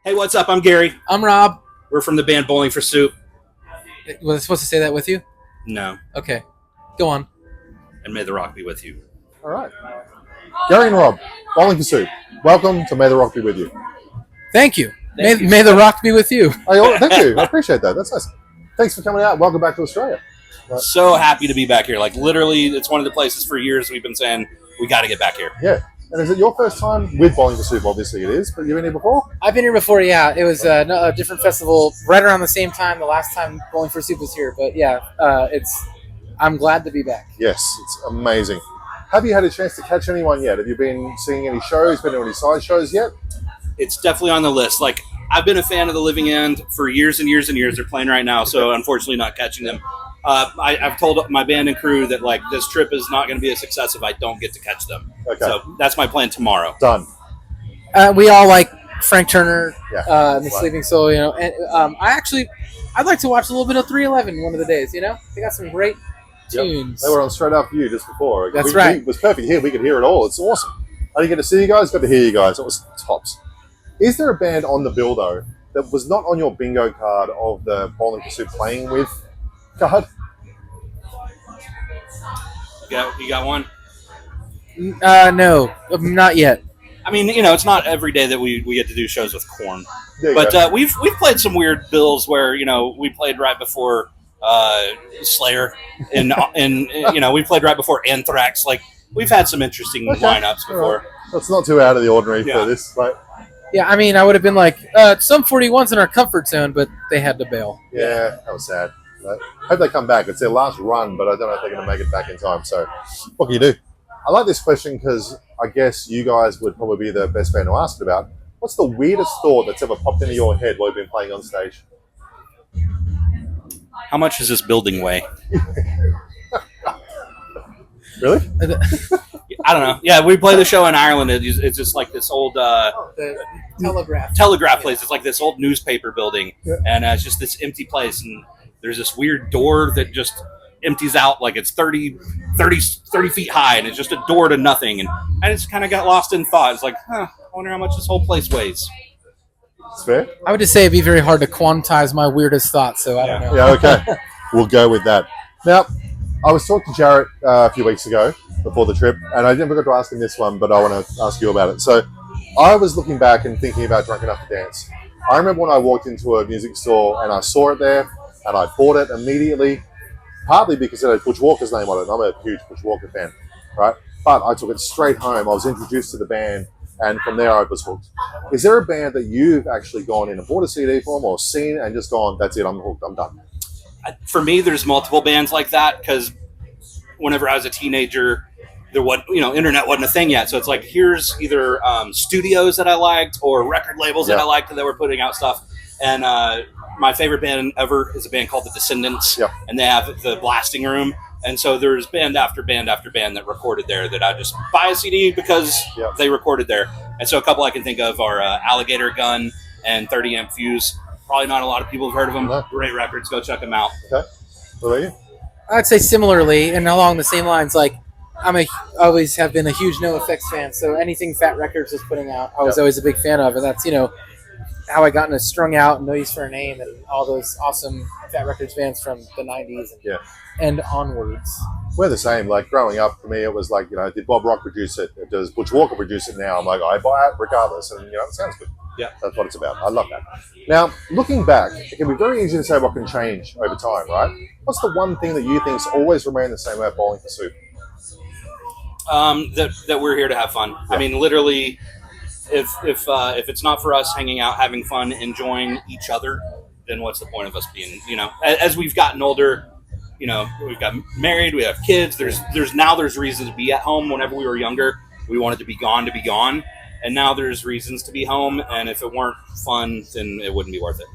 Hey, what's up? I'm Gary. I'm Rob. We're from the band Bowling for Soup. Was I supposed to say that with you? No. Okay. Go on. And may the rock be with you. All right. Gary and Rob, Bowling for Soup. Welcome to May the Rock Be With You. Thank you. Thank you. May the rock be with you. Thank you. I appreciate that. That's nice. Thanks for coming out. Welcome back to Australia. So happy to be back here. Like, literally, it's one of the places for years we've been saying, we got to get back here. Yeah. And is it your first time with Bowling for Soup? Obviously it is, but you've been here before? I've been here before, yeah. It was a different festival right around the same time the last time Bowling for Soup was here. But yeah, I'm glad to be back. Yes, it's amazing. Have you had a chance to catch anyone yet? Have you been seeing any shows, been to any side shows yet? It's definitely on the list. Like, I've been a fan of the Living End for years and years and years. They're playing right now, so unfortunately not catching them. I've told my band and crew that, like, this trip is not going to be a success if I don't get to catch them. Okay. So that's my plan tomorrow. Done. We all like Frank Turner, and the Right. Sleeping Soul, you know. And I'd like to watch a little bit of 311 one of the days, you know. They got some great tunes. They were on straight after you just before. That's right. It was perfect here. We could hear it all. It's awesome. I didn't get to see you guys, got to hear you guys. It was tops. Is there a band on the bill, though, that was not on your bingo card of the Bowling for Soup playing with card? You got one? No, not yet. I mean, you know, it's not every day that we get to do shows with Korn. But We've played some weird bills where, you know, we played right before Slayer, and you know, we played right before Anthrax. Like, we've had some interesting lineups before. Right. That's not too out of the ordinary for this. Like, Yeah, I mean, I would have been like, some 41s in our comfort zone, but they had to bail. yeah, that was sad. But I hope they come back. It's their last run, but I don't know if they're going to make it back in time. So, what can you do? I like this question because I guess you guys would probably be the best fan to ask it about. What's the weirdest thought that's ever popped into your head while you've been playing on stage? How much does this building weigh? Really? I don't know. Yeah, we play the show in Ireland. It's just like this old The telegraph place. It's like this old newspaper building, Yeah. and it's just this empty place. And there's this weird door that just empties out, like it's 30 feet high, and it's just a door to nothing. And I just kind of got lost in thought. It's like, I wonder how much this whole place weighs. It's fair? I would just say it'd be very hard to quantize my weirdest thoughts, so I don't know. Yeah, okay. We'll go with that. Now, I was talking to Jarrett a few weeks ago before the trip, and I never got to ask him this one, but I want to ask you about it. So I was looking back and thinking about Drunk Enough to Dance. I remember when I walked into a music store and I saw it there, and I bought it immediately, partly because it had Butch Walker's name on it. I'm a huge Butch Walker fan, right? But I took it straight home. I was introduced to the band, and from there I was hooked. Is there a band that you've actually gone in and bought a CD from or seen and just gone, that's it, I'm hooked, I'm done? For me, there's multiple bands like that because whenever I was a teenager, there wasn't, you know, internet wasn't a thing yet. So it's like, here's either studios that I liked or record labels that I liked that were putting out stuff. And my favorite band ever is a band called The Descendants, and they have the Blasting Room. And so there's band after band after band that recorded there that I just buy a CD because they recorded there. And so a couple I can think of are Alligator Gun and 30 Amp Fuse. Probably not a lot of people have heard of them. No. Great records. Go check them out. Okay. What about you? I'd say similarly, and along the same lines, like I always have been a huge No Effects fan, so anything Fat Records was putting out, I was always a big fan of, and that's, you know, how I got into Strung Out and No Use for a Name and all those awesome Fat Records bands from the 90s and onwards. We're the same. Like, growing up, for me, it was like, you know, did Bob Rock produce it? Does Butch Walker produce it now? I'm like, I buy it regardless, and, you know, it sounds good. Yeah. That's what it's about. I love that. Now, looking back, it can be very easy to say what can change over time, right? What's the one thing that you think's always remained the same about Bowling for Soup? That we're here to have fun. I mean, literally, if it's not for us hanging out, having fun, enjoying each other, then what's the point of us being, you know, as we've gotten older, you know, we've got married, we have kids, there's reasons to be at home. Whenever we were younger, we wanted to be gone. And now there's reasons to be home, and if it weren't fun, then it wouldn't be worth it.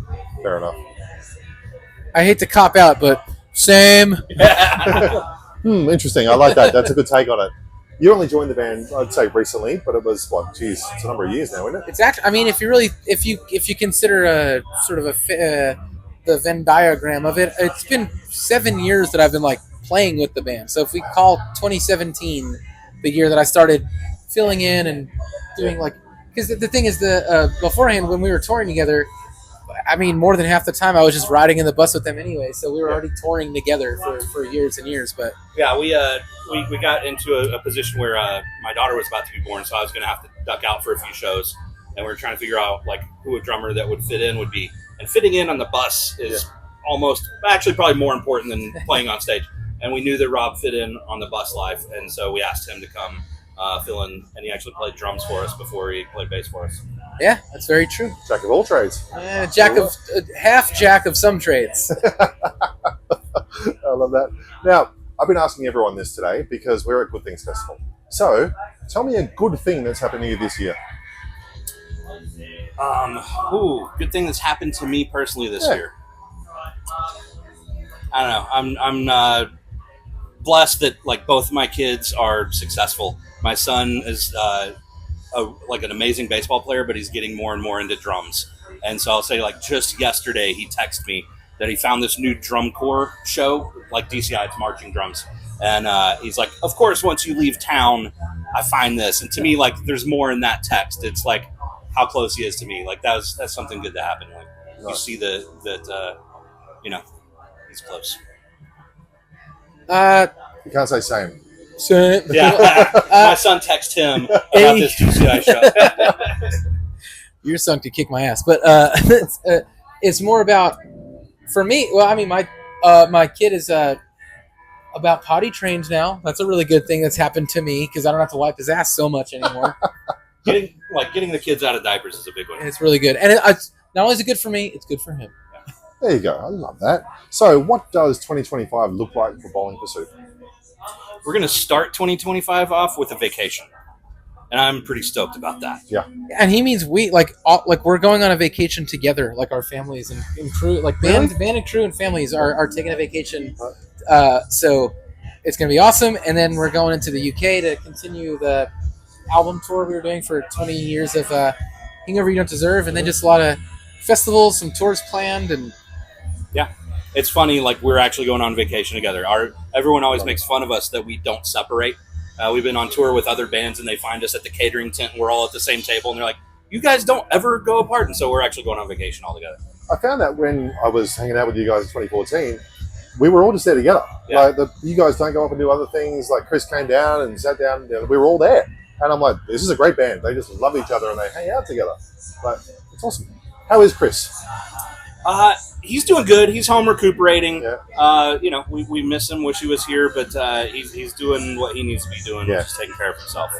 Fair enough. I hate to cop out, but same. Interesting. I like that. That's a good take on it. You only joined the band, I'd say, recently, but it was it's a number of years now, isn't it? It's actually, I mean, if you consider a sort of the Venn diagram of it, it's been 7 years that I've been like playing with the band. So if we call 2017 the year that I started filling in and doing like because the thing is, beforehand when we were touring together, I mean, more than half the time I was just riding in the bus with them anyway. So we were already touring together for years and years. But yeah, we got into a position where my daughter was about to be born, so I was going to have to duck out for a few shows, and we were trying to figure out like who a drummer that would fit in would be. And fitting in on the bus is almost actually probably more important than playing on stage. And we knew that Rob fit in on the bus life, and so we asked him to come fill in, and he actually played drums for us before he played bass for us. Yeah, that's very true. Jack of all trades. Half jack of some trades. I love that. Now, I've been asking everyone this today because we're at Good Things Festival. So, tell me a good thing that's happened to you this year. Good thing that's happened to me personally this year. I don't know. I'm blessed that like both of my kids are successful. My son is like an amazing baseball player, but he's getting more and more into drums. And so I'll say like just yesterday he texted me that he found this new drum corps show, like DCI, it's marching drums. And he's like, of course, once you leave town, I find this. And to me, like, there's more in that text. It's like how close he is to me. Like that's something good to happen. Like you see that he's close. You can't say same. Yeah, my son texted him about this DCI show. Your son could kick my ass, but it's more about for me. Well, I mean, my kid is about potty trained now. That's a really good thing that's happened to me because I don't have to wipe his ass so much anymore. Getting the kids out of diapers is a big one. It's really good, and it's not only is it good for me, it's good for him. There you go. I love that. So, what does 2025 look like for Bowling Pursuit? We're going to start 2025 off with a vacation, and I'm pretty stoked about that. Yeah, and he means we we're going on a vacation together, like our families and crew, like band and crew and families are taking a vacation. So it's going to be awesome, and then we're going into the UK to continue the album tour we were doing for 20 years of Hangover You Don't Deserve, and then just a lot of festivals, some tours planned, and yeah. It's funny, like we're actually going on vacation together. Everyone always makes fun of us that we don't separate. We've been on tour with other bands, and they find us at the catering tent, and we're all at the same table, and they're like, you guys don't ever go apart. And so we're actually going on vacation all together. I found that when I was hanging out with you guys in 2014, we were all just there together. Yeah. Like you guys don't go off and do other things. Like Chris came down and sat down, and we were all there. And I'm like, this is a great band. They just love each other, and they hang out together. Like, it's awesome. How is Chris? He's doing good. He's home recuperating. Yeah. We miss him. Wish he was here, but he's doing what he needs to be doing, which is taking care of himself.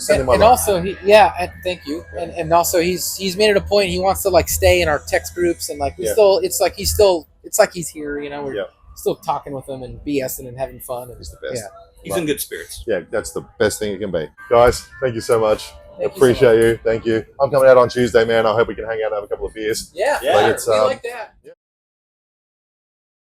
And also, thank you. And also, he's made it a point. He wants to like stay in our text groups, and like it's like he's here. We're still talking with him and BSing and having fun. And, he's the best. Yeah, he's in good spirits. Yeah, that's the best thing it can be. Guys, thank you so much. Appreciate you. Thank you. I'm coming out on Tuesday, man. I hope we can hang out and have a couple of beers. Yeah, Like we like that. Yeah.